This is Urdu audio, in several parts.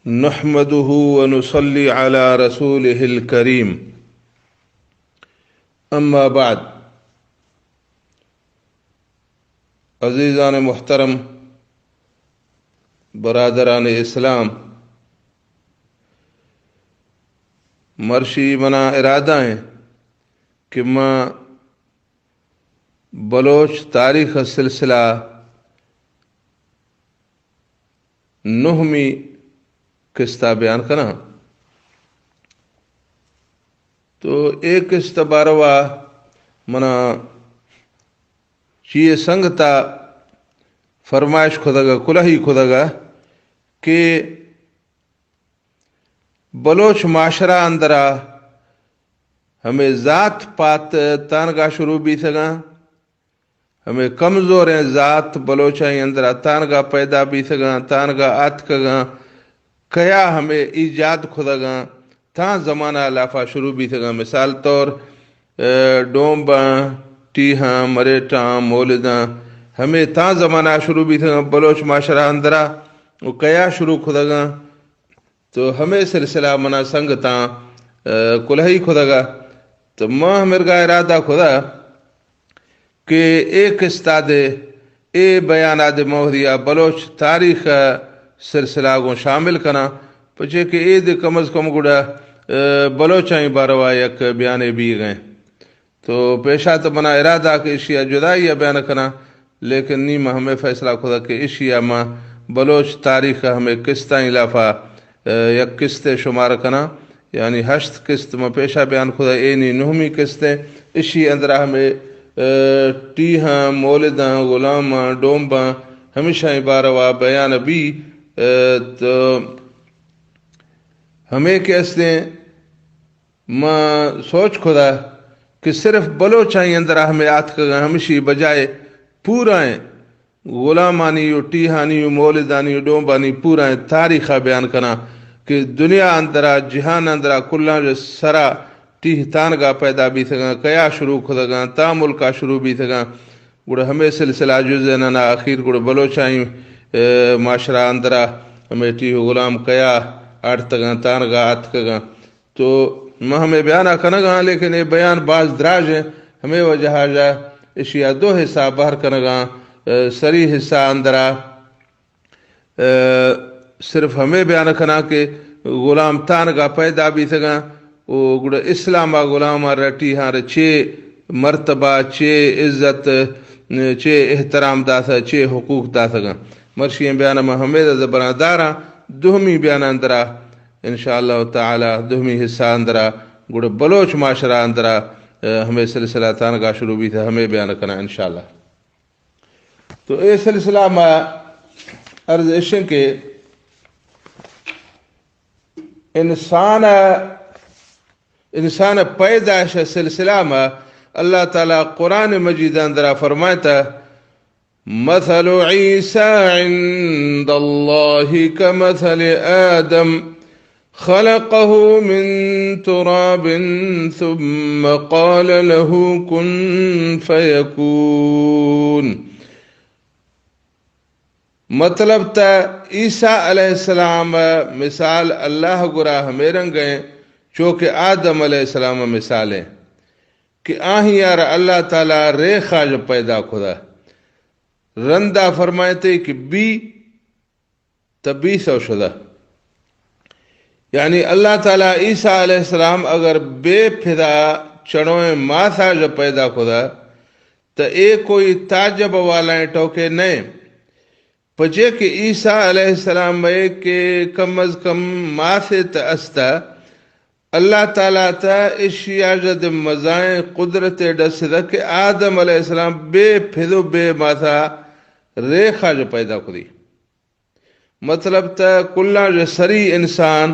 نحمده ونصلي على رسوله الكريم اما بعد. عزیزان محترم، برادران اسلام، مرشی منا ارادہ ہے کہ میں بلوچ تاریخ سلسلہ نہمی قسطہ بیان کرنا. تو ایک قسط باروا منا چیئے سنگتا فرمائش خداگا کلہی خداگا کہ بلوچ معاشرہ اندرا ہمیں ذات پات تانگا شروع بھی سگا، ہمیں کمزور ہیں ذات بلوچائی اندرا تانگا پیدا بھی سگا، تانگا آت کگا کیا ہمیں ایجاد خدا گا تھا زمانہ لافا شروع بھی سگا. مثال طور ڈومباں ٹیہاں مریٹاں مولداں ہمیں تا زمانہ شروع بھی سگا بلوچ معاشرہ اندرا وہ کیا شروع خدا گا. تو ہمیں سلسلہ منا سنگ تا کلہی خدا گا. تو ماں مرگا ارادہ خدا کہ ایک استاد اے بیانات موہریہ بلوچ تاریخ سلسلہ کو شامل کرنا پچھے کہ عید کم از کم گڑا بلوچائی باروا یک بیانے بھی گئے. تو پیشہ تو بنا ارادہ کہ اشیاء جدائی بیان کرنا، لیکن نیم ہمیں فیصلہ خدا کہ اشیاء ماں بلوچ تاریخ ہمیں قسطیں لافا یک قسط شمار کرنا، یعنی 8 قسط میں پیشہ بیان خدا اینی 9ویں قسطیں اشی اندرہ ہمیں ٹیہاں مولداں غلاماں ڈومباں ہمیشہ باروا بیان بھی. تو ہمیں کیسے ماں سوچ خدا کہ صرف بلوچائی اندر ہمیں آت کا ہمیشہ بجائے پورا ہیں غلامانی و ٹیہانی و مولدانی و ڈومبانی پورا ہیں تاریخہ بیان کرنا کہ دنیا اندرا جہان اندرا کلہ جو سرا ٹیہ تانگا پیدا بھی سکا کیا شروع خدا گا تا ملکہ شروع بھی سکا. گوڑا ہمیں سلسلہ جزینا آخیر گوڑا بلوچائی معاشرہ اندرا ہمیں ٹیہ غلام کیا آٹھ تگا تانگا آت کگا. تو میں ہمیں بیانہ کنگا لیکن یہ بیان بعض دراج ہے. ہمیں وجہ جا اشیاء 2 حصہ باہر کنگا. سری حصہ اندرا صرف ہمیں بیانہ کنا کہ غلام تانگا پیدا بھی سگا وہ گڑا اسلامہ غلام رٹی ہاں 6 مرتبہ 6 عزت 6 احترام دا سا 6 حقوق دا سگا. مرشی بیانہ میں ہمیں زبانہ دارا 2ویں بیانہ اندرا انشاءاللہ تعالی 2ویں حصہ اندرا گڑا بلوچ معاشرہ اندرا ہمیں سلسلہ تانگا شروع بھی تھا ہمیں بیانہ کرنا انشاءاللہ. تو اے سلسلہ میں عرض اشن کے انسان پیدائش سلسلہ میں اللہ تعالیٰ قرآن مجید اندرا فرماتا مثل عیسیٰ عند اللہ کمثل آدم خلقه من تراب ثم قال له كن فيكون. مطلب تا عیسیٰ علیہ السلام مثال اللہ گراہ میں رنگیں چونکہ آدم علیہ السلام مثال ہیں کہ آہیں یار اللہ تعالیٰ ریخا جو پیدا خدا رندہ فرمائے کہ بی تبی سو شدہ، یعنی اللہ تعالیٰ عیسیٰ علیہ السلام اگر بے پھدا چڑویں ماسا جو پیدا خدا تو اے کوئی تعجب والا ٹوکے نہیں پجے کہ عیسیٰ علیہ السلام میں کہ کم از کم ماسے تا استا اللہ تعالیٰ تا اشیاء جد مزائیں قدرت ڈسدہ کہ آدم علیہ السلام بے پھدو بے ماسا ریخا جو پیدا خودی. مطلب تا کلہ جو سری انسان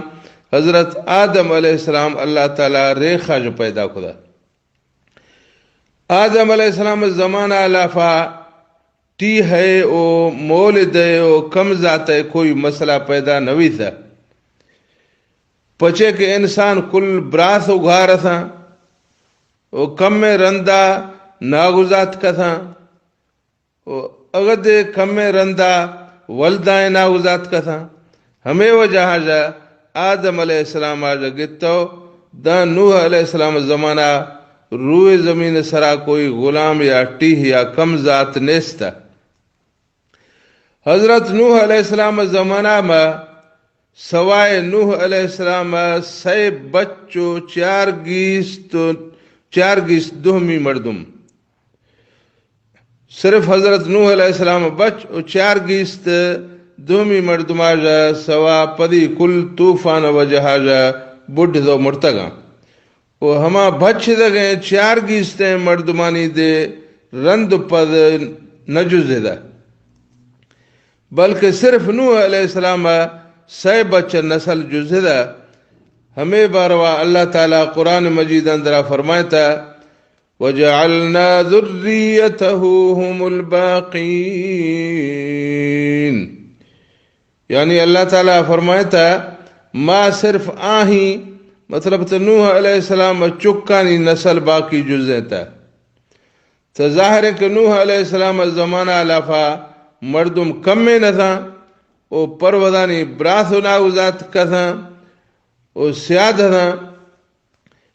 حضرت آدم علیہ السلام اللہ تعالیٰ ریخا جو پیدا خدا. آدم علیہ السلام زمانہ لافا ٹی ہے او مولد ہے او کم ذات ہے کوئی مسئلہ پیدا نوی تھا پچے کہ انسان کل براس اگھار تھا او کم میں رندہ ناگزات کا تھا اگد کم میں رندہ ولدائیں ناگزات کا تھا ہمیں وہ جہاز آدم علیہ السلام آج گتو دا نوح علیہ السلام زمانہ روئے زمین سرا کوئی غلام یا ٹیہ یا کم ذات نیستا. حضرت نوح علیہ السلام زمانہ میں سوائے نوح علیہ السلام سے بچو چار گیست دہمی مردم. صرف حضرت نوح علیہ السلام بچ و چار گیست دہمی مردم آجا سوا پدی کل طوفان و جہاجا بڑھ دو مرتگا. وہ ہما بچ دگیں چار گیستیں مردمانی دے رند پد نجز دا، بلکہ صرف نوح علیہ السلام سے بچ نسل جزدہ. ہمیں باروا اللہ تعالیٰ قرآن مجید اندرہ فرمائتا وَجَعَلْنَا ذُرِّيَّتَهُ هُمُ الْبَاقِينَ، یعنی اللہ تعالیٰ فرمائتا ما صرف آہیں مطلب تو نوح علیہ السلام چکانی نسل باقی جزیتا. تو ظاہر ہے کہ نوح علیہ السلام زمانہ لافا مردم کم میں نہ تھا، وہ پرودانی براث و ناوزات کا تھا، وہ سیاد تھا.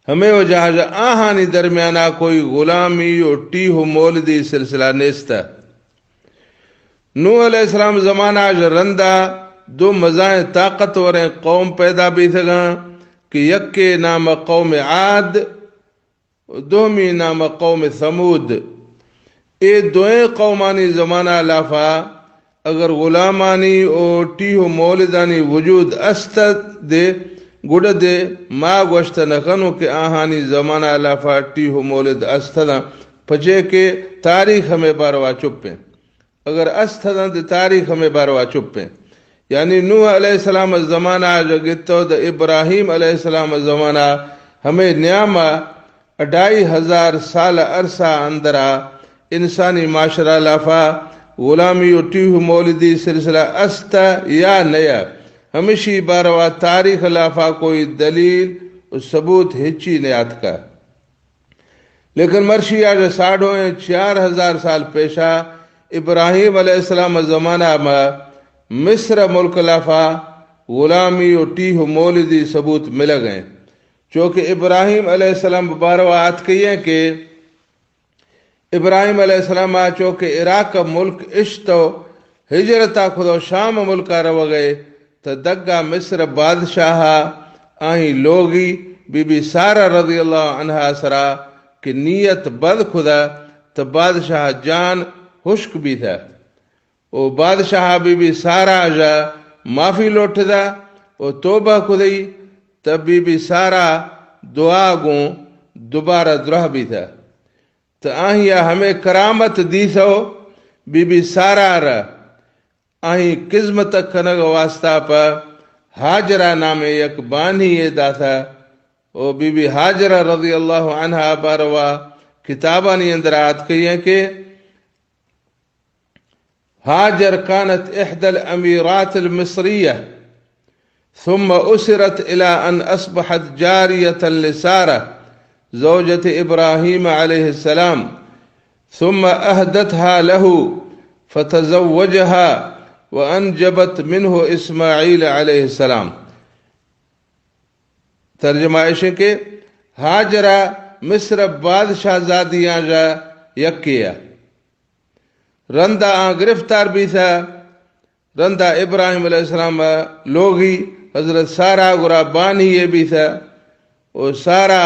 ہمیں وہ جہاز آہانی درمیانہ کوئی غلامی و ٹیہ مولدی سلسلہ نیستا. نوح علیہ السلام زمانہ آج رندہ دو مزائیں طاقتور قوم پیدا بھی تھا کہ یک کے نام قوم عاد دومی نام قوم ثمود. اے دوئیں قومانی زمانہ لافا اگر غلامانی او ٹیہ مولدانی وجود است دے گڑ دے ما گوشت نکنو کہ آہانی زمانہ لافا ٹیہ مولد استدا پچے کے تاریخ ہمیں باروا چپیں. اگر استدا دے تاریخ ہمیں باروا چپیں. یعنی نوح علیہ السلام زمانہ جو گتو دا ابراہیم علیہ السلام زمانہ ہمیں نیامہ 2500 سال عرصہ اندرہ انسانی معاشرہ لافا غلامی و ٹیہ مولدی سلسلہ استا یا نیا. ہمیشی باروا تاریخ لافا کوئی دلیل و ثبوت ہچی نیات کا. لیکن مرشی آج 4000 سال پیشہ ابراہیم علیہ السلام زمانہ میں مصر ملک لافا غلامی و ٹیہ مولدی ثبوت مل گئے. چونکہ ابراہیم علیہ السلام باروات کہیے کہ ابراہیم علیہ السلام چونکہ عراق کا ملک اشتو ہجرتا خودو شام ملکہ رو گئے تو دگا مصر بادشاہ آہیں لوگی بی بی سارہ رضی اللہ عنہ سرا کہ نیت بد خدا تو بادشاہ جان خشک بھی تھا. وہ بادشاہ بی بی سارہ جا معافی لوٹ دا وہ توبہ خدی تب بی بی سارہ دعا گوں دوبارہ درہ بھی تھا. تو آہیا ہمیں کرامت دی سو بی بی سارہ را آہیں قسمت کنگ واسطہ پر حاجرہ نام یک بانی دا تھا. وہ بی بی حاجرہ رضی اللہ عنہ باروا کتابانی اندرات کہیے کہ هاجر كانت إحدى الأميرات المصرية ثم أسرت إلى أن أصبحت جارية لسارة زوجة إبراهيم عليه السلام ثم أهدتها له فتزوجها وأنجبت منه إسماعيل عليه السلام. ترجمہ ہے کہ ہاجرہ مصر بادشاہ زادیاں جا یکیا رندہ گرفتار بھی تھا. رندہ ابراہیم علیہ السلام لوگی حضرت سارہ گرا بانی یہ بھی تھا. اور سارہ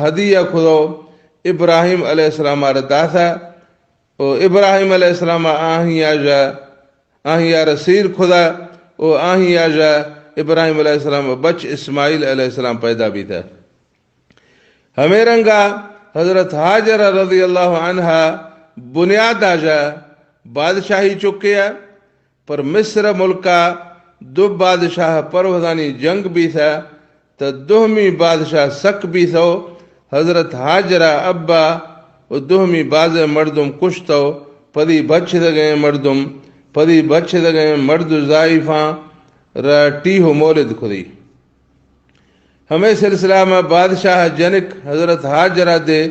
ہدیہ خودو ابراہیم علیہ السلام ردا تھا. اور ابراہیم علیہ السلام آہیا رسیر خدا اور آہیا جا ابراہیم علیہ السلام بچ اسماعیل علیہ السلام پیدا بھی تھا. ہمیں رنگا حضرت حاجرہ رضی اللہ عنہ بنیاد آجا بادشاہی چکیا پر مصر ملکہ دو بادشاہ پروزانی جنگ بھی تھا. تو دوہمی بادشاہ سک بھی تھو حضرت حاجرہ ابا و دوہمی باز مردم کشتو پدی بچ دگئے مردم پدی بچ دگئے مرد زائفاں را ٹیہ مولد خودی. ہمیں سلسلہ میں بادشاہ جنک حضرت حاجرہ دے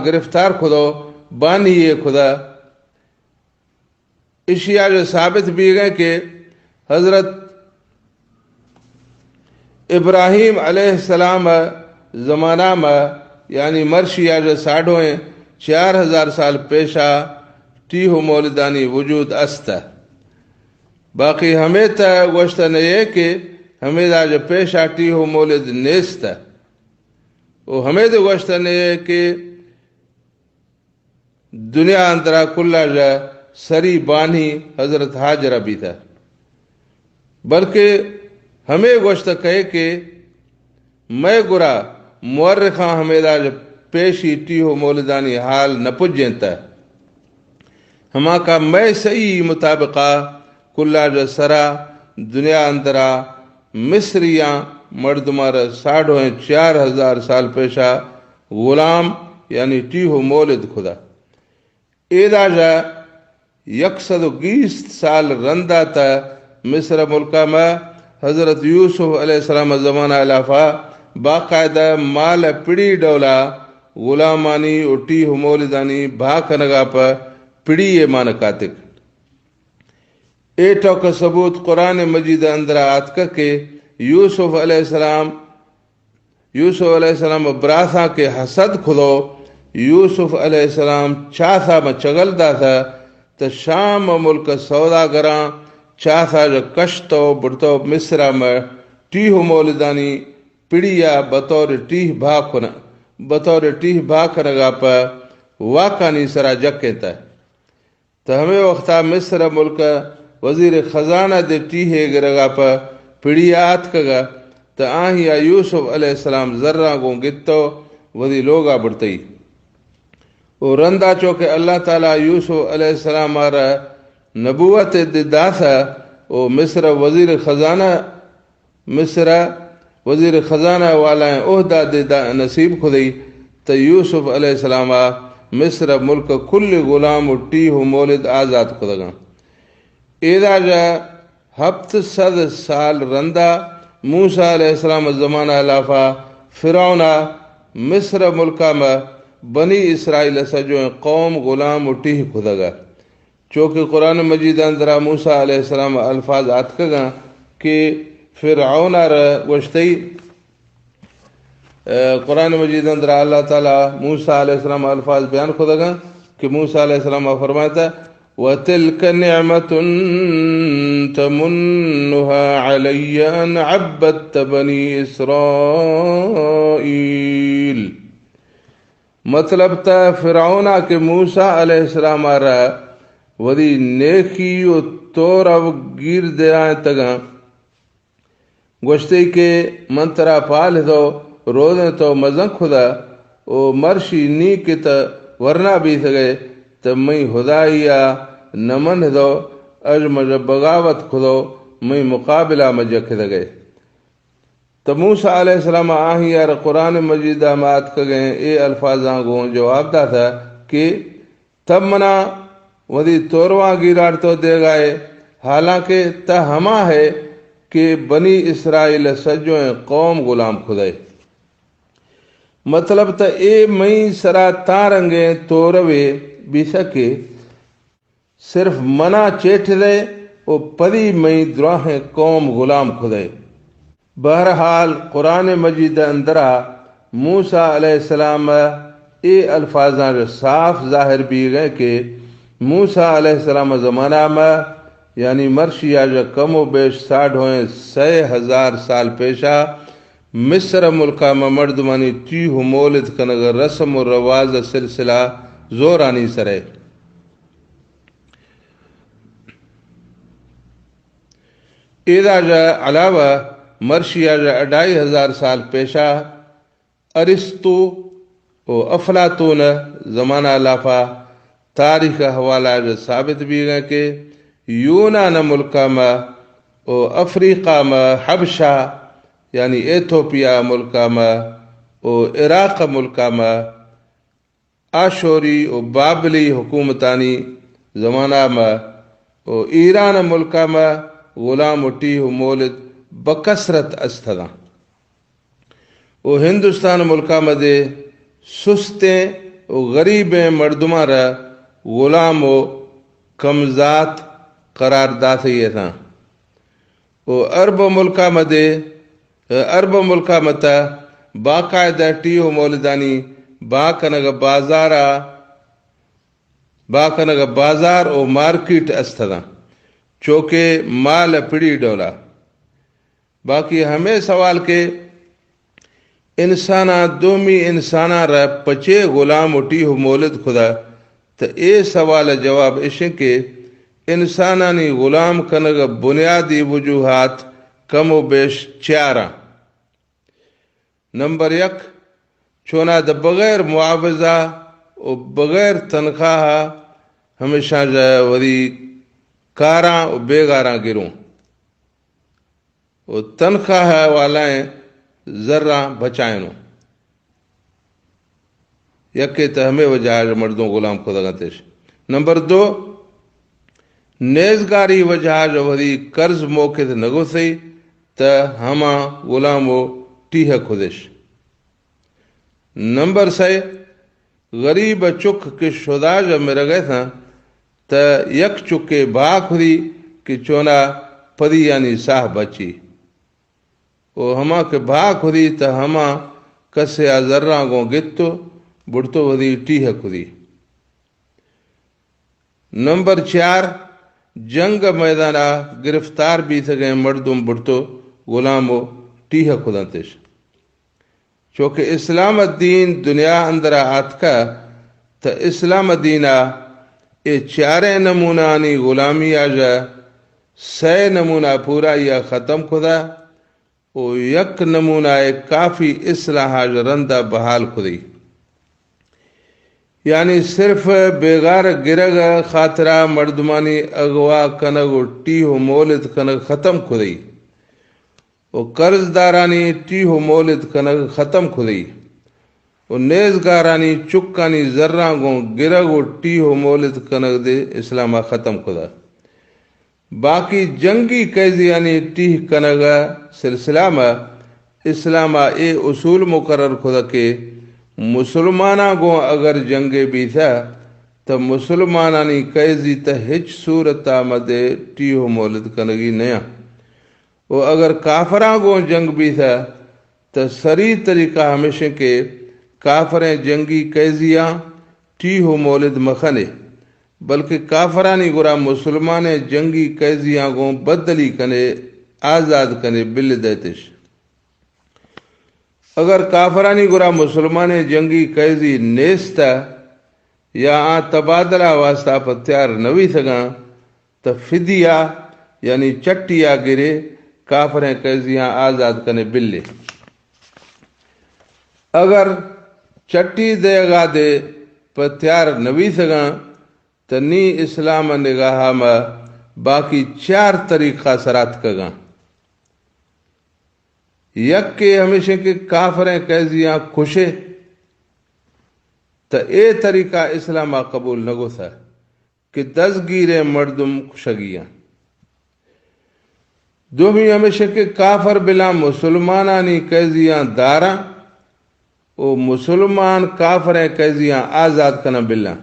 گرفتار خودو بانی خدا اشیاء جو ثابت بھی گئے کہ حضرت ابراہیم علیہ السلام زمانہ میں یعنی مرشی آج 4,500 سال پیشہ ٹیہو مولدانی وجود است. باقی ہمیں تا گوشتا نہیں کہ ہمیں آج پیشہ ٹیہو مولد نیست. وہ ہمیں تو گوشتا نہیں کہ دنیا اندرا کلا جا سری بانی حضرت حاجرہ بھی تھا، بلکہ ہمیں گوشتا کہے کہ میں گرا مورخاں ہمیں آج پیشی ٹیہو مولدانی حال نہ پجینتا. ہما کا میں صحیح مطابقہ کلا جو سرا دنیا اندرا مصریاں مردمار 4,500 سال پیشہ غلام یعنی ٹیہو مولد خدا ایدا جا 120 سال رندہ تا مصر ملکہ میں حضرت یوسف علیہ السلام زمانہ لافا باقاعدہ مال پڑی ڈولا غلامانی و ٹیہو مولدانی بھاکنگا پا پڑی ایمان کاتک. ایٹو کا ثبوت قرآن مجید اندرا آتکا کہ یوسف علیہ السلام براسا کے حسد کھلو یوسف علیہ السلام چاہتا میں چگل دا تھا تو شام ملک سودا گراں چاہتا جو کشتو بڑتو مصرہ میں ٹیہو مولدانی پڑیا بطور ٹیہ بھاکنگا پا واقعانی سرا جگ کہتا ہے. تو ہمیں وقتا مصر ملک وزیر خزانہ دے ٹیہے گرگا پا پڑی آت کگا تو آہیا یوسف علیہ السلام ذرہ گوں گتو وزی لوگا بڑھتئی. وہ رندہ چوکے اللہ تعالیٰ یوسف علیہ السلام آرہ نبوت دا تھا. وہ مصر وزیر خزانہ والا عہدہ دے نصیب خدئی تو یوسف علیہ السلام مصر ملک کل غلام و ٹیہو مولد آزاد خدگا. ایدہ جا 700 سال رندہ موسیٰ علیہ السلام زمانہ لافا فرعونہ مصر ملکہ میں بنی اسرائیل سجو قوم غلام و ٹیہ خدگا. چونکہ قرآن مجید اندرا موسیٰ علیہ السلام الفاظ آتکگا کہ فرعون گوشتی قرآن مجید اندرا اللہ تعالیٰ موسیٰ علیہ السلام الفاظ بیان خدگا کہ موسیٰ علیہ السلام فرماتا وَتِلْكَ نِعْمَةٌ تَمُنُّهَا عَلَيَّ أَنْ عَبَّدْتَ بَنِي إِسْرَائِيل. مطلب تا فرعونہ کے موسیٰ علیہ السلام آرہا ودی نیکی و طور اب گیر دے آئیں تگا گوشتی کے منترا پال دو روزیں تو مزن خدا او مرشی نی کی تا ورنہ بھی سگے تو میں خدایا نمن دو اج مجھے بغاوت کھدو میں مقابلہ مجھے کھدگے. تو موسیٰ علیہ السلام آہی یار قرآن مجید آمات کگئے اے الفاظاں گوں جواب دا تھا کہ تب منا ودی تورواں گیرار تو دے گئے حالانکہ تا ہما ہے کہ بنی اسرائیل سجویں قوم غلام خدائے. مطلب تا اے میں سرا تارنگیں توروے بھی سکے صرف منا چیٹ دے او پدی میں دراہیں قوم غلام خدائے. بہرحال قرآن مجید اندرا موسیٰ علیہ السلام اے الفاظاں جو صاف ظاہر بھی گئے کہ موسیٰ علیہ السلام زمانہ میں یعنی مرشیہ جو کم و بیش 6,000 سال پیشہ مصر ملکہ میں مردمانی ٹیہو مولد کنگر رسم و رواز سلسلہ زورانی سرے. ایدہ جا علاوہ مرشیہ جا 2,500 سال پیشہ ارسطو و افلاطون زمانہ لافا تاریخ حوالہ جو ثابت بھی گئے کہ یونان ملکہ میں و افریقہ میں حبشہ یعنی ایتھوپیا ملکہ میں و عراق ملکہ میں آشوری و بابلی حکومتانی زمانہ میں و ایران ملکہ میں غلام و ٹیہو مولد بکثرت استدا. و ہندوستان ملکہ میں دے سستیں و غریبیں مردمہ را غلام و کمزات قرار داتے تھا. او عرب ملکا متا باقاعدہ ٹیہو مولدانی باکنگ بازار او مارکیٹ استدا چوکے مال پڑی ڈولا. باقی ہمیں سوال کے انسانا دومی انسانا را پچے غلام ٹیہو مولد خدا تو اے سوال جواب اشن کے انسانانی غلام کنگ بنیادی وجوہات کم و بیش چارا. نمبر 1 چونا دا بغیر معاوضہ و بغیر تنخواہ ہمیشہ وری کاراں و بیگاراں گروں و تنخواہ والائیں ذرہ بچائنو یکے تا ہمیں وجہ مردوں غلام خدا گتش. نمبر 2 نیزگاری وجہ وری قرض موقع نگو سی تا ہما غلامو ٹیہ خودش. نمبر 3 غریب چک کے شدا جب میرا گئے تھا تا یک چکے با خودی کہ چونا پدی یعنی ساہ بچی او ہما کے با خودی تا ہما کسے ذرہ گو گتو بڑھتو ودی ٹیہ خودی. نمبر 4 جنگ میدانہ گرفتار بھی سگیں مردم بڑھتو غلامو ٹیہ خدا تش. چونکہ اسلام الدین دنیا اندر آت کا تا اسلام الدینہ اے چارے نمونانی غلامی آجا 6 نمونہ پورا یا ختم خدا او یک نمونہ کافی اصلاح رندہ بحال خودی. یعنی صرف بیگار گرگ خاطرہ مردمانی اغوا کنگ و ٹیہو مولد کنگ ختم خودی و قرض دارانی ٹیہو مولد کنگ ختم خودی و نیزگارانی چکانی ذرہ گو گرگ و ٹیہو مولد کنگ دے اسلامہ ختم خدا. باقی جنگی قیدیانی ٹیہ کنگ سلسلہ میں اسلامہ اے اصول مقرر خدا کے مسلمانہ گو اگر جنگے بھی تھا تو مسلمانانی قیدی تا ہچ صورتہ مدے ٹیہو مولد کنگی نیا و اگر کافرہ گو جنگ بھی تھا تو سری طریقہ ہمیشہ کے کافریں جنگی قیدیاں ٹیہو مولد مخنے بلکہ کافرانی گرا مسلمان جنگی قیدیاں گو بدلی کنے آزاد کنے بل دیتش. اگر کافرانی گرا مسلمان جنگی قیدی نیستا یا تبادلہ واسطہ پتیار نوی سگاں تو فدیہ یعنی چٹیا گرے کافریں قیدیاں آزاد کنے بلے. اگر چٹی دے گا دے پتیار نوی سگاں تو نی اسلام نگاہ میں باقی 4 طریقہ سرات کگاں. یک کے ہمیشہ کے کافریں قیدیاں خوشے تو اے طریقہ اسلامہ قبول نگو تھا کہ دزگیر مردم خوشگیاں. دومی ہمیشہ کے کافر بلا مسلمانانی قیدیاں داراں او مسلمان کافریں قیدیاں آزاد کنا بلا.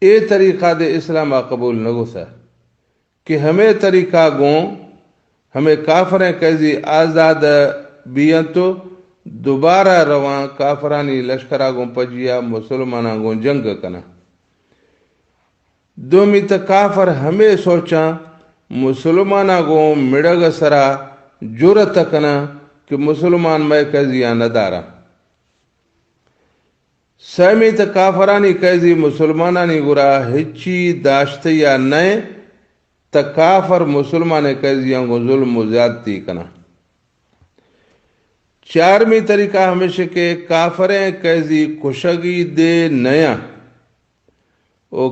اے طریقہ دے اسلامہ قبول نگو تھا کہ ہمیں طریقہ گوں ہمیں کافریں قیدی آزاد بیان تو دوبارہ رواں کافرانی لشکرہ گوں پجیا مسلمانہ گوں جنگ کنا. دومی تا کافر ہمیں سوچاں مسلمانہ گوں مڑگ سرا جرت کنا کہ مسلمان میں قیدیاں ندارا. سیمی تا کافرانی قیدی مسلمانانی گرا ہچی داشت یا نئے تا کافر مسلمان قیدیاں کو ظلم و زیادتی کنا. 4ویں طریقہ ہمیشہ کے کافریں قیدی کشگی دے نیا او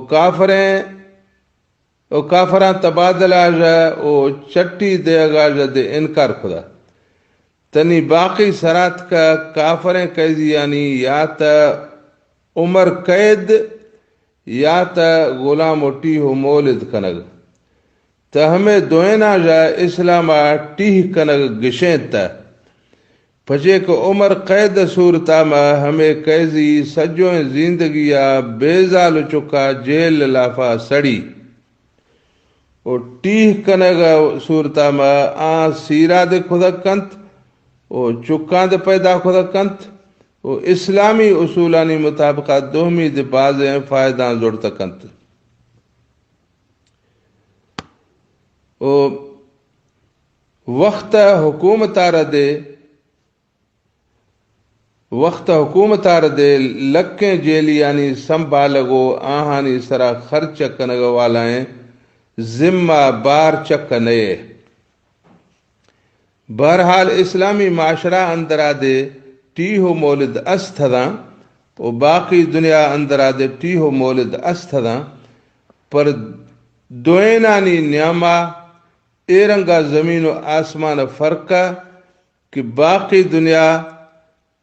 کافراں تبادلہ جا او چٹی دے گا جا دے انکار خدا. تنی باقی سرات کا کافریں قیدی یعنی یا تا عمر قید یا تا غلام و ٹیہو مولد کنگ تا ہمیں دوینا جا اسلامہ ٹیہ کنگ گشیں تا پچے کو عمر قید صورتہ میں ہمیں قیدی سجویں زندگیہ بیزال چکا جیل لافا سڑی او ٹیہ کنگا صورتا ما آ سیرا دے خدا کنت او چکان دے پیدا خدا کنت او اسلامی اصولانی مطابقات دومی دے بازیں فائدان زورتا کنت او وقت حکومت دے لکیں جیلی یعنی سنبھالگو آہانی سرا خرچ کنگا والائیں ذمہ بار چکنے بہرحال اسلامی معاشرہ اندرا دے ٹیہو مولد استھدا و باقی دنیا اندرا دے ٹیہو مولد استھدا پر دوینانی نیامہ ایرنگا زمین و آسمان فرقہ کہ باقی دنیا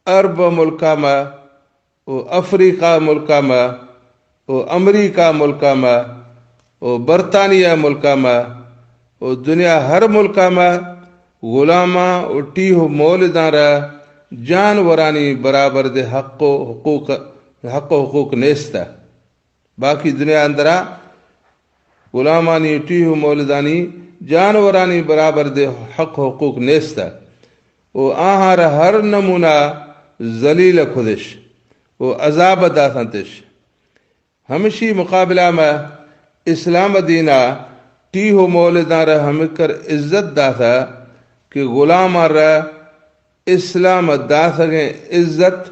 عرب ملکہ میں و افریقہ ملکہ میں و امریکہ ملکہ میں و برطانیہ ملکہ میں و دنیا ہر ملکہ میں غلامہ و ٹیہو مولدان را جانورانی برابر دے حق و حقوق نیستا باقی دنیا اندرا غلامانی ٹیہو مولدانی جانورانی برابر دے حق حقوق نیستا و آہار ہر نمونہ ذلیل خودش و عذاب داتنتش ہمشی مقابلہ میں اسلام دینہ ٹیہو مولدان را ہمکر عزت داتا کہ غلام را اسلام دا سکیں عزت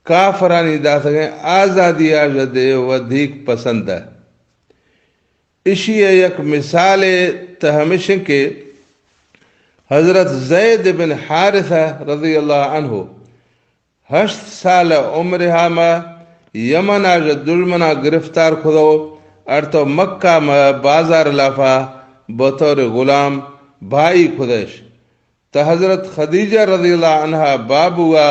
کافرانی دا سکیں آزادی آجدے ودھیک پسند ہے اسی یک مثال تہمشن کے حضرت زید بن حارثہ رضی اللہ عنہ 8 سال عمرہا میں یمن آج دلمنا گرفتار کھدو ارتو مکہ میں بازار لافا بطور غلام بھائی خدش تو حضرت خدیجہ رضی اللہ عنہ بابوا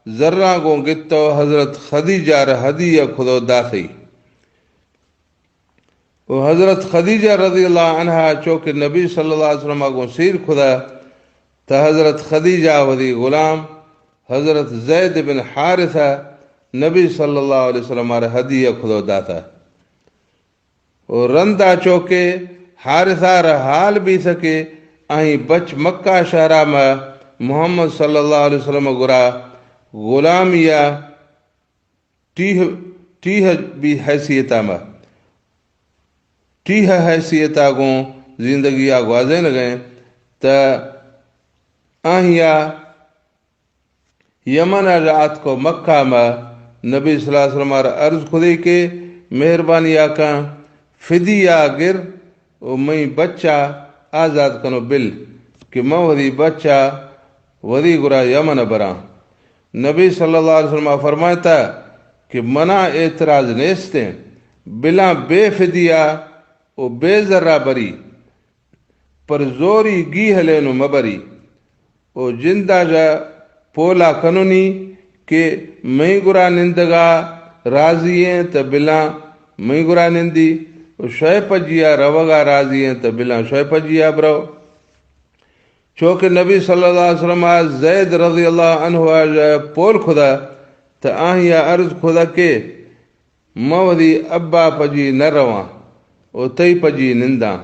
ذرہ کو گتو حضرت خدیجہ ہدیہ خدو داخی و حضرت خدیجہ رضی اللہ عنہ چونکہ نبی صلی اللہ علیہ وسلم کو سیر خدا تو حضرت خدیجہ ودی غلام حضرت زید بن حارثہ نبی صلی اللہ علیہ وسلم ہدیہ خدو داتا و رندہ چوکے حارثہ رحال بھی سکے آئیں بچ مکہ شہرہ میں محمد صلی اللہ علیہ وسلم گرا غلامیہ ٹیہ بھی حیثیتہ میں ٹیہ حیثیتہ کو زندگی آگوازیں لگیں تا آہیا یمن رات کو مکہ میں نبی صلی اللہ علیہ وسلم عرض خدی کے مہربانی آکا فدیہ گر و میں بچہ آزاد کنو بل کہ میں ودی بچہ ودی گرا یمن برا نبی صلی اللہ علیہ وسلم فرماتا کہ منع اعتراض نیستے بلا بے فدیہ و بے ذرہ بری پر زوری گی ہلینو مبری و جندہ جا پولا کنونی کہ میں گرا نندگا راضی ہیں تا بلا میں گرا نندی و شوئے پجیا روگا راضی ہیں تا بلا شوئے پجیا برو چونکہ نبی صلی اللہ علیہ وسلم زید رضی اللہ عنہ پول خدا تا آہیا عرض خدا کے مودی ابا پجی نہ رواں و تی پجی ننداں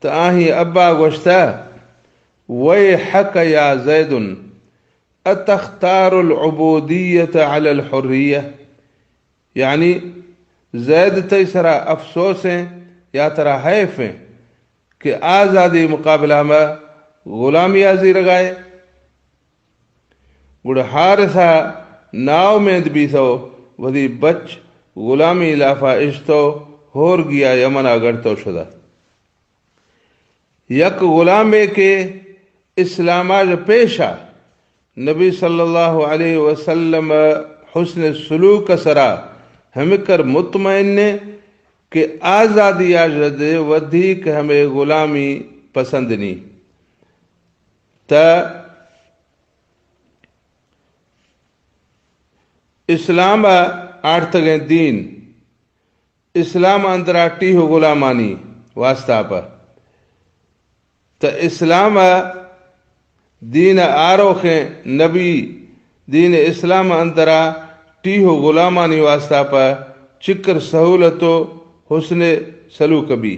تا آہی ابا گوشتا ویحک یا زید اتختار العبودیت علی الحریہ یعنی زید تی سرا افسوس ہیں یا ترا حیف ہیں کہ آزادی مقابلہ میں غلامی آزی رگائے گڑ حارثہ ناؤ میں بھی تو ودی بچ غلامی لافا اشتو ہور گیا یمن آگر تو شدہ یک غلامے کے اسلام آج پیشا نبی صلی اللہ علیہ وسلم حسن سلوک سرا ہمیں کر مطمئن کہ آزادی آجد ودھیک ہمیں غلامی پسند نہیں تا اسلام آرتگیں دین اسلام اندراٹی ہو غلامانی واسطہ پر تا اسلام دین آروخیں نبی دین اسلام اندرا ٹی ہو غلامانی واسطہ پر چکر سہولت و حسن سلوک بھی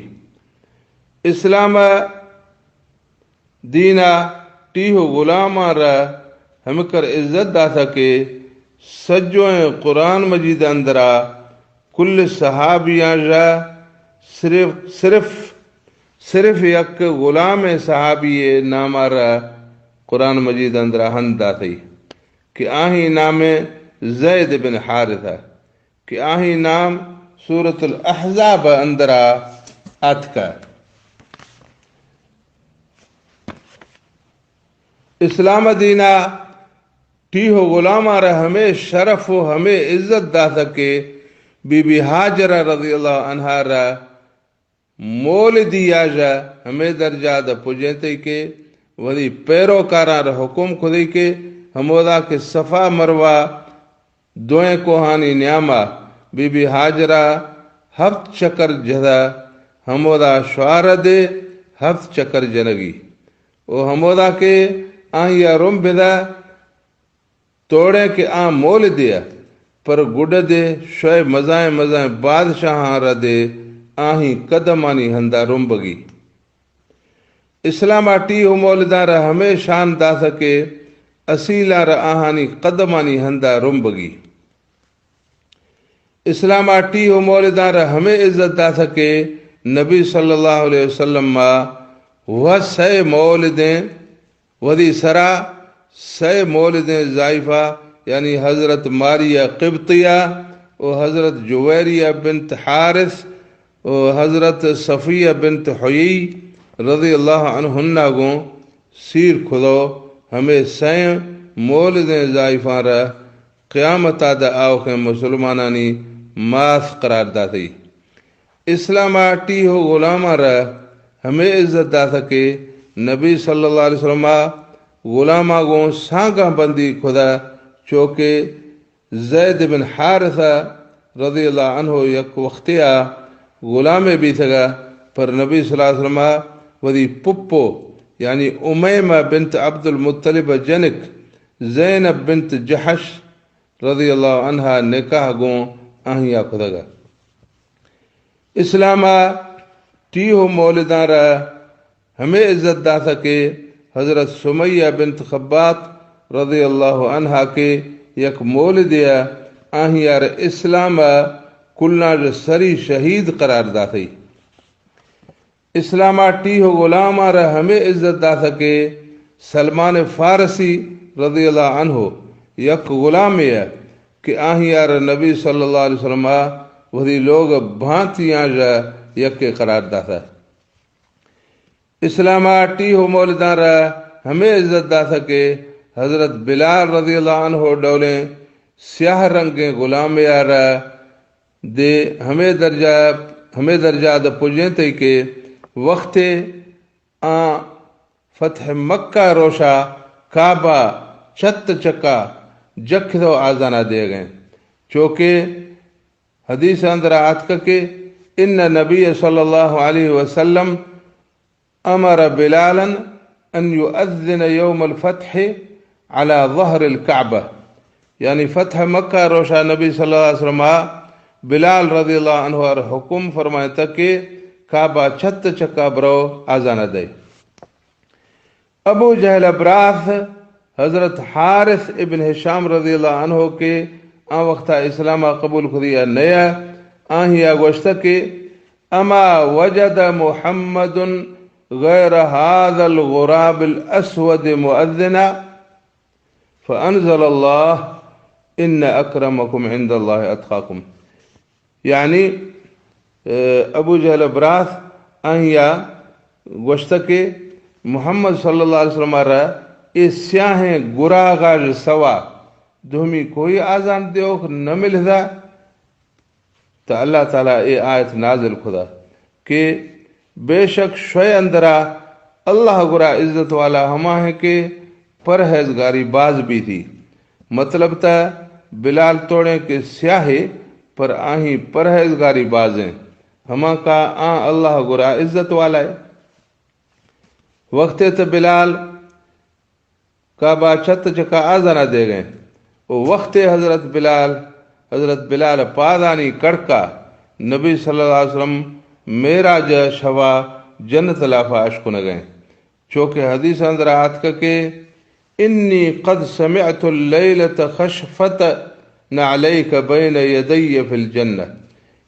اسلام دینا ٹیہو غلاما را ہم کر عزت دا سکے سجویں قرآن مجید اندرا کل صحابیاں را صرف یک غلام صحابی نامہ را قرآن مجید اندرا ہند دا تھی کہ آہی نام زید بن حارثہ کہ آہی نام سورة الاحزاب اندرا اتکا اسلام دینا ٹیہو غلامہ را ہمیں شرف و ہمیں عزت دا سکے بی بی حاجرہ رضی اللہ عنہ را مول دیا جا ہمیں درجہ دا پجیتے کے وہی پیروکاران را حکم خودی کے ہمودا کے صفا مروہ دوئیں کوہانی نیامہ بی بی حاجرہ ہفت چکر جدا ہمودا شعار دے ہفت چکر جنگی او ہمودا کے آہیا روم بدا توڑے کے مول دیا پر گڈ دے شوئے مزائیں بادشاہ را دے آہی قدمانی ہندا روم بگی اسلام آٹی ہو مولدار ہمیں شان دا سکے اصیلہ را آہانی قدمانی ہندا روم بگی اسلام آٹی ہو مولدار ہمیں عزت دا سکے نبی صلی اللہ علیہ وسلم ما وہ سے مولدیں ودی سرا سے مولدیں ضائفہ یعنی حضرت ماریہ قبطیہ و حضرت جویریہ بنت حارث و حضرت صفیہ بنت حیی رضی اللہ عنہنہ گوں سیر کھلو ہمیں سین مولدیں ضائفہ را قیامت دا آوخ مسلمانانی ماس قرار دا تھی اسلام آٹی ہو غلامہ را ہمیں عزت دا سکے نبی صلی اللہ علیہ وسلم غلامہ گوں سانگاں بندی خدا چوکے زید بن حارثہ رضی اللہ عنہ یک وقتیا غلام بھی تھگا پر نبی صلی اللہ علیہ وسلم ودی پپو یعنی امیمہ بنت عبد المطلب جنک زینب بنت جحش رضی اللہ عنہ نکاح گوں آہیا خدگا اسلامہ ٹیہو مولدان را ہمیں عزت دا سکے حضرت سمیہ بنت خبات رضی اللہ عنہ کے یک مولدیا آہیار اسلام کلنا سری شہید قرار دا تھی اسلام ٹیہو غلام را ہمیں عزت دا سکے سلمان فارسی رضی اللہ عنہ یک غلام ہے کہ آہیار نبی صلی اللہ علیہ وسلم وہی لوگ بھانتیاں جا یک قرار دا تھا اسلام آٹی ہو مولدان را ہمیں عزت دا سکے حضرت بلال رضی اللہ عنہ ڈولیں سیاہ رنگیں غلام یارا دے ہمیں درجہ دا پجنتے کے وقت فتح مکہ روشا کعبہ چت چکا جکھ دو آزانہ دے گئے چونکہ حدیث اندر آتکا کے ان نبی صلی اللہ علیہ وسلم امر بلالا ان یؤذن یوم الفتح على ظہر الكعبہ یعنی فتح مکہ روشا نبی صلی اللہ علیہ وسلم بلال رضی اللہ عنہ اور حکم فرمائے تک کہ کعبہ چھت چکا برو آزانہ دے ابو جہل ابراس حضرت حارث ابن ہشام رضی اللہ عنہ کے آن وقتا اسلام قبول خدیا نیا آہیا گوشتا کہ اما وجد محمد غیر هذا الغراب الاسود مؤذنا فانزل اللہ ان اکرمکم عند اللہ اتقاکم یعنی ابو جہل براس آہیا گوشتا کہ محمد صلی اللہ علیہ وسلم را اس سیاہیں گراغاج سوا دومی کوئی آزان دیوک نہ ملدا تو اللہ تعالیٰ اے آیت نازل خدا کہ بے شک شوئے اندرا اللہ گرا عزت والا ہما ہے کہ پرہیزگاری باز بھی تھی مطلب تا بلال توڑے کے سیاہے پر آہیں پرہیزگاری بازیں ہما کا اللہ گرا عزت والا ہے وقت تا بلال کعبہ چھت چکا آزانہ دے گئے وقت حضرت بلال پادانی کڑکا نبی صلی اللہ علیہ وسلم معراج شوا جنت لافا عشق نہ گئے چونکہ حدیث اندر آت کا کہ انی قد سمعت اللیلۃ خشفت نعلیک بین یدی فی الجنہ،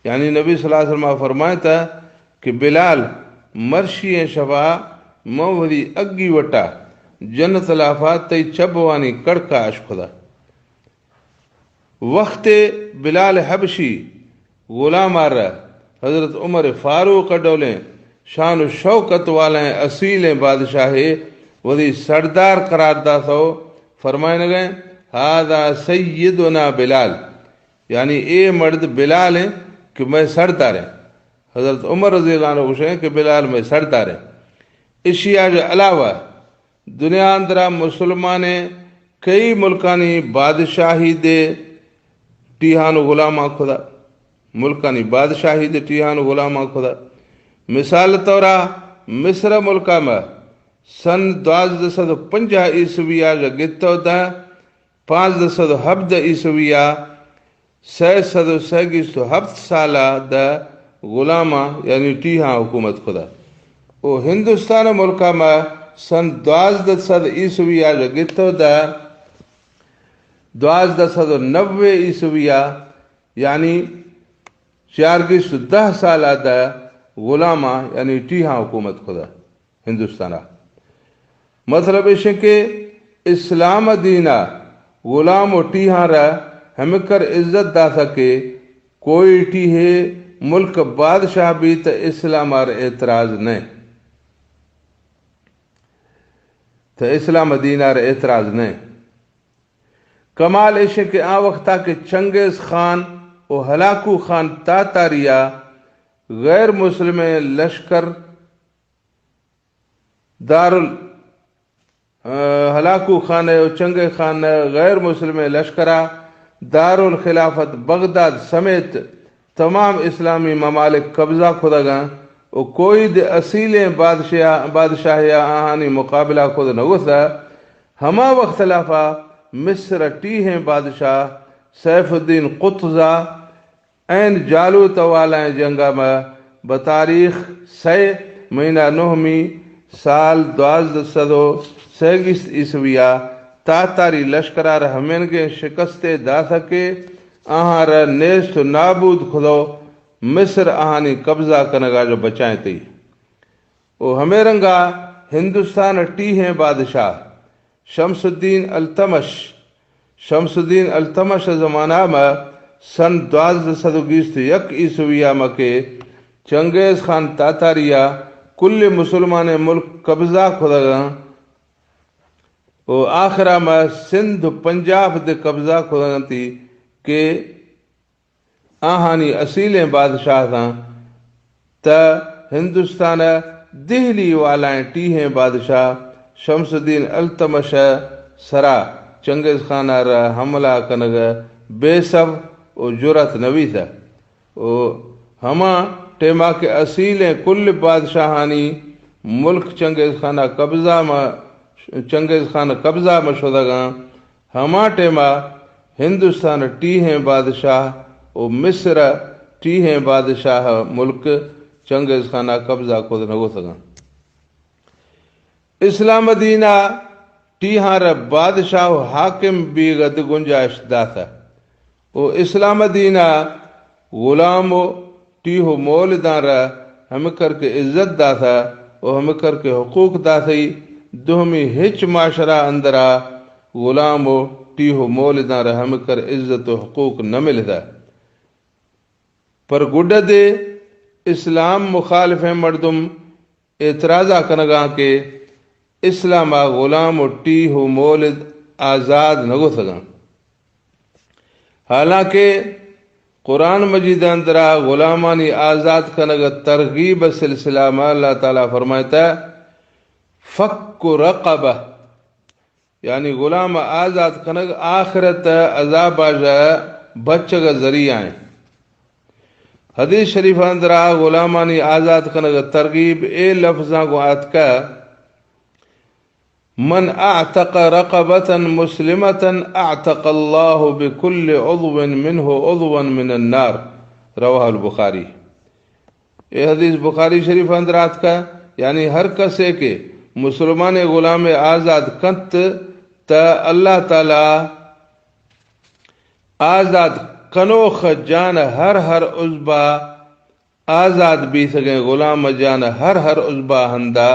یعنی نبی صلی اللہ علیہ وسلم فرمایا تھا کہ بلال مرشی شفا موری اگی وٹا جنت لافا تی چبوانی کڑکا عشق دا وقت بلال حبشی غلام آ رہا حضرت عمر فاروق ڈولیں شان و شوکت والیں اصیل بادشاہ وہی سردار قرار دا تھو فرمائے نہ گئے ہاذا سیدنا بلال، یعنی اے مرد بلال ہیں کہ میں سردار ہیں۔ حضرت عمر رضی اللہ عنہ خوشیں کہ بلال میں سردار ہیں۔ اشیاء کے علاوہ دنیا اندرا مسلمان کئی ملکانی بادشاہی دے ٹیہان غلامہ خدا، ملکانی بادشاہی دے ٹیہان غلامہ خدا۔ مثال طورا مصر ملکہ میں سن 1250 عیسویہ کا گتو دا 517 عیسویہ 627 سالہ دا غلامہ یعنی ٹیہاں حکومت خدا۔ وہ ہندوستان ملکہ میں سن 1200 عیسویہ کا گتو دا 1290 عیسویہ یعنی 410 سالہ دا غلامہ یعنی ٹیہاں حکومت خدا ہندوستانہ۔ مطلب اس کہ اسلام دینہ غلام و ٹیہاں رہ ہمیں کر عزت دا سکے کوئی ٹیہے ملک بادشاہ بھی تو اسلام آر اعتراض نہیں، تو اسلام دین آر اعتراض نہیں۔ کمال اس کہ آ وقتا کہ چنگیز خان و ہلاکو خان تاتاریہ غیر مسلم لشکر ہلاکو خان و چنگے خان غیر مسلم لشکرہ دار الخلافت بغداد سمیت تمام اسلامی ممالک قبضہ خدا گاں و کوئی دے اصیلیں بادشاہ آہانی مقابلہ خود نگوسا۔ ہما وقت لافا مصر ٹیہیں بادشاہ سیف الدین قطزہ این جالوت والا جنگا میں بتاریخ 6 مہینہ 9 سال 1237 عیسویہ تاتاری لشکرار ہمین کے شکست دا سکے آہاں رہ نیست و نابود خدو مصر آہانی قبضہ کنگا جو بچائیں تھی۔ وہ ہمیں رنگا ہندوستان ٹیہیں بادشاہ شمس الدین التمش زمانہ میں سن 1221 عیسویہ میں کے چنگیز خان تاتاریہ کل مسلمان ملک قبضہ خدا و آخرہ میں سندھ پنجاب دے قبضہ خدا تھی کہ آہانی اصیلیں بادشاہ تھا تا ہندوستان دہلی والائیں ٹیہیں بادشاہ شمس الدین التمش سرا چنگیز خان را حملہ کنگ بے سب و جرت نوی تھا و ہما ٹیما کے اصیلیں کل بادشاہانی ملک چنگیز خان قبضہ میں شدہ گاں ہما ٹیما ہندوستان ٹیہیں بادشاہ و مصر ٹیہیں بادشاہ ملک چنگیز خانہ قبضہ خود نگو سگاں۔ اسلام دینہ ٹیہاں ر بادشاہ و حاکم بھی غد گنجائش دا تھا و اسلام دینہ غلام و ٹیہو مولدان را ہم کر کے عزت دا تھا و ہم کر کے حقوق دا تھی دوہمی ہچ معاشرہ اندرا غلام و ٹیہو مولدان را ہم کر عزت و حقوق نہ ملتا پر گڈ دے اسلام مخالف مردم اعتراضہ کنگاں کے اسلام غلام و ٹیہو مولد آزاد نگو سگاں۔ حالانکہ قرآن مجید اندرا غلامانی آزاد کنگ ترغیب سلسلہ میں اللہ تعالیٰ فرمائتا ہے فک رقبہ یعنی غلام آزاد کنگ آخرت عذاب آجا بچگ ذریعہ ہیں۔ حدیث شریف اندرا غلامانی آزاد کنگ ترغیب اے لفظاں کو آت کا من اعتق رقبة مسلمة اعتق اللہ بكل عضو منہ عضوا من النار، رواہ البخاری۔ یہ حدیث بخاری شریف اندر آت کا یعنی ہر کسے کے مسلمان غلام آزاد کنت تا اللہ تعالی آزاد کنوخ جان ہر عزبہ آزاد بھی سکیں غلام جان ہر عزبہ ہندا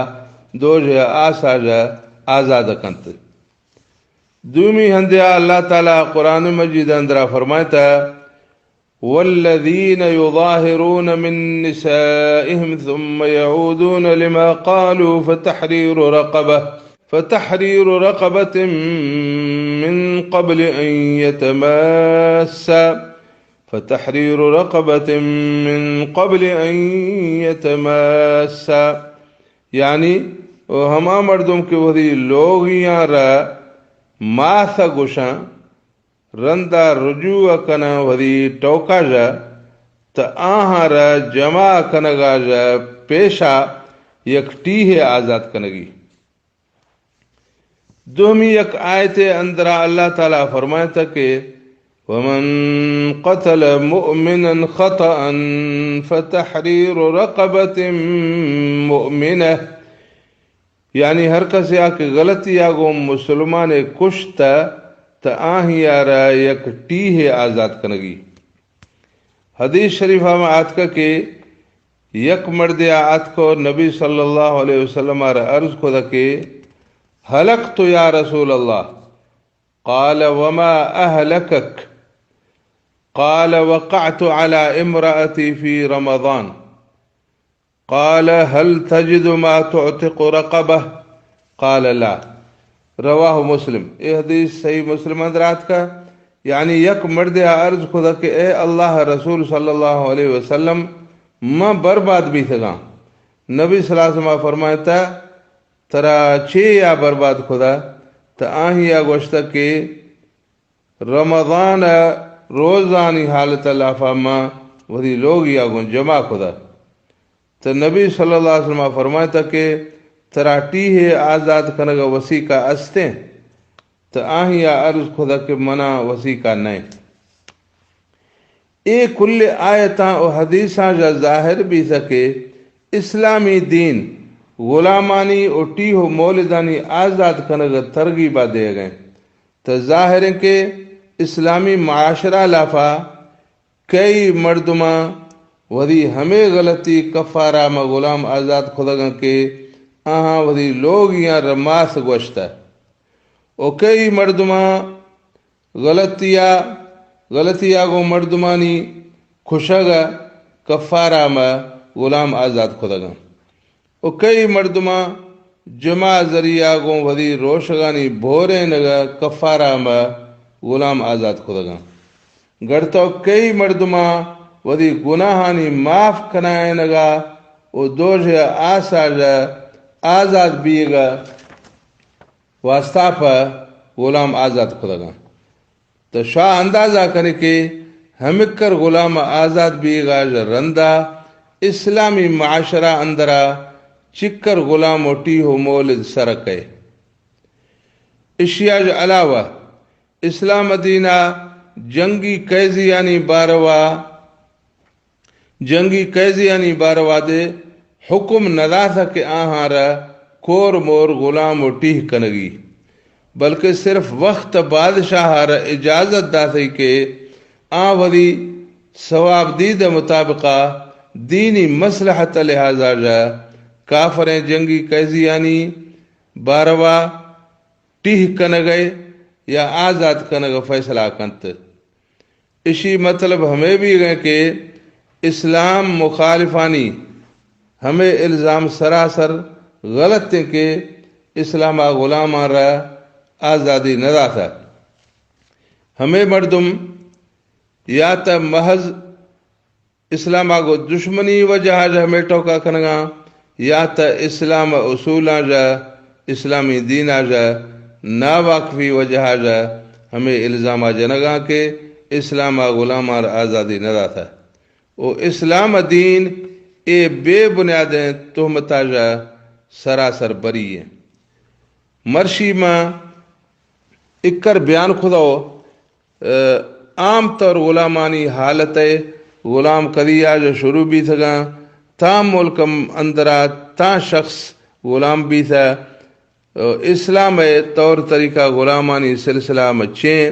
دو جو آساج آزاد کنت. دومی ہندیا اللہ تعالیٰ قرآن مجید اندرا فرمائتا والذین یظاہرون من نسائهم ثم يعودون لما قالوا فتحرير رقبة من قبل أن يتماسا یعنی ہما مردم کے وہی لوگ یہاں ماث گوشاں رندا رجوع کنا وری ٹوکا جا تا آہاں را جمع کنگا جا پیشا یک ٹیہ آزاد کنگی. دومی یک آیت اندرا اللہ تعالیٰ فرمائتا کہ ومن قتل مؤمنا خطأ فتحرير رقبة مؤمنة یعنی ہر کسی آکے غلطی آگو مسلمان کشتا تا آہی آرہ یک ٹیہ آزاد کنگی. حدیث شریفہ میں آتکا کہ یک مرد آت کو نبی صلی اللہ علیہ وسلم آرہ عرض کو دا کہ حلقت یا رسول اللہ قال وما اہلکک قال وقعت على امرأتي في رمضان قال هل تجد ما تعتق رقبه قال لا رواہ مسلم. یہ حدیث صحیح مسلم حضرات کا یعنی یک مرد عرض خدا کہ اے اللہ رسول صلی اللہ علیہ وسلم میں برباد بھی تھا. نبی صلی اللہ علیہ وسلم فرماتا ترا چھ یا برباد خدا تا آہی یا گوشتا کہ رمضان روزانی حالت لافا ما وہی لوگ یا گون جمع خدا. تو نبی صلی اللہ علیہ وسلم فرماتا کہ تراٹی ہے آزاد کنگا وسیع کا استے تو آہی عرض خدا کے منع وسیع کا نہیں. اے کل آیتاں و حدیثاں جا ظاہر بھی سکے اسلامی دین غلامانی و ٹیہو مولدانی آزاد کنگا ترغیبہ دے گئے. تو ظاہر ہے کہ اسلامی معاشرہ لافا کئی مردماں وہی ہمیں غلطی کفارہ میں غلام آزاد خدا کے آہاں وہی لوگ یہاں رماس گوشتا ہے. او کئی مردماں غلطیا گو مردمانی خوشگا کفارہ میں غلام آزاد خدا گا. او کئی مردماں جمع ذریعہ گو وہی روشگانی بھورے نگا کفارہ میں غلام آزاد خدا گا. گڑتو کئی مردماں وہی گناہانی معاف کنائے نگا او دوجہ آساج آزاد بیگا واسطہ پا غلام آزاد خدا گا. تو شاہ اندازہ کرے کہ ہمکر غلام آزاد بیگا رندہ اسلامی معاشرہ اندرہ چکر غلام اٹی ہو مولد سرکے. اشیاء علاوہ اسلام دینہ جنگی قیزیانی باروا دے حکم ندا تھا کہ آہارا کور مور غلام و ٹیہ کنگی بلکہ صرف وقت بادشاہ اجازت دا تھی کہ ولی ثواب دید مطابقہ دینی مصلحت لہذا جا کافریں جنگی قیزیانی باروا ٹیہ کنگئے یا آزاد کنگ فیصلہ کنت. اسی مطلب ہمیں بھی گئے کہ اسلام مخالفانی ہمیں الزام سراسر غلط ہے کہ اسلام غلام را آزادی ندا تھا. ہمیں مردم یا تا محض اسلام کو دشمنی وجہ جا ہمیں ٹوکا کنگا یا تا اسلام اصولا جا اسلامی دین جا نا واقفی وجہ جا ہمیں الزام جنگا کہ اسلام غلام را آزادی ندا تھا. او اسلام دین اے بے بنیادیں تہمتا جا سراسر بری ہے. مرشی ماں اکر بیان خداو عام طور غلامانی حالت غلام قدیہ جو شروع بھی تھگا تا ملکم اندرا تا شخص غلام بھی تھا اسلام طور طریقہ غلامانی سلسلہ مچیں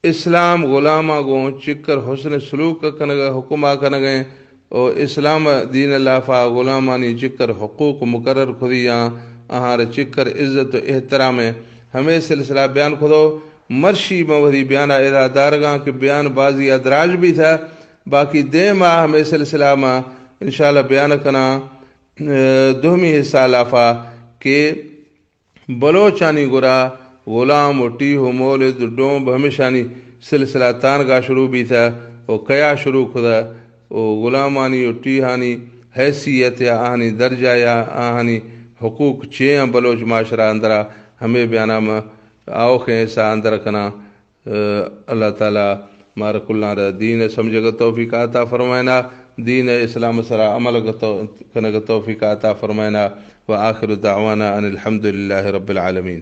اسلام غلامہ گو چکر حسن سلوک کنگا حکمہ کنگیں اور اسلام دین لافا غلامانی چکر حقوق مقرر خودیاں آہار چکر عزت و احترام ہمیں سلسلہ بیان خودو مرشی موہدی بیانہ ادا دارگاں کہ بیان بازی ادراج بھی تھا باقی دے ماہ ہمیں سلسلہ میں انشاءاللہ بیان کنا دومی حصہ لافا کہ بلوچانی گرا غلام و ٹیہو مولد ڈومب ہمیشانی سلسلہ تانگاہ شروع بھی تھا وہ کیا شروع خدا وہ غلامانی و ٹیہانی حیثیت یا آہانی درجہ یا آہانی حقوق چیئیں بلوچ معاشرہ اندرہ ہمیں بیانہ میں آوخیں حصہ اندر کنا اللہ تعالیٰ مارک اللہ را دین سمجھے گا توفیق عطا فرمائنا دین اسلام سرا عمل کنگ توفیق عطا فرمائنا وآخر دعوانا ان الحمد للہ رب العالمین.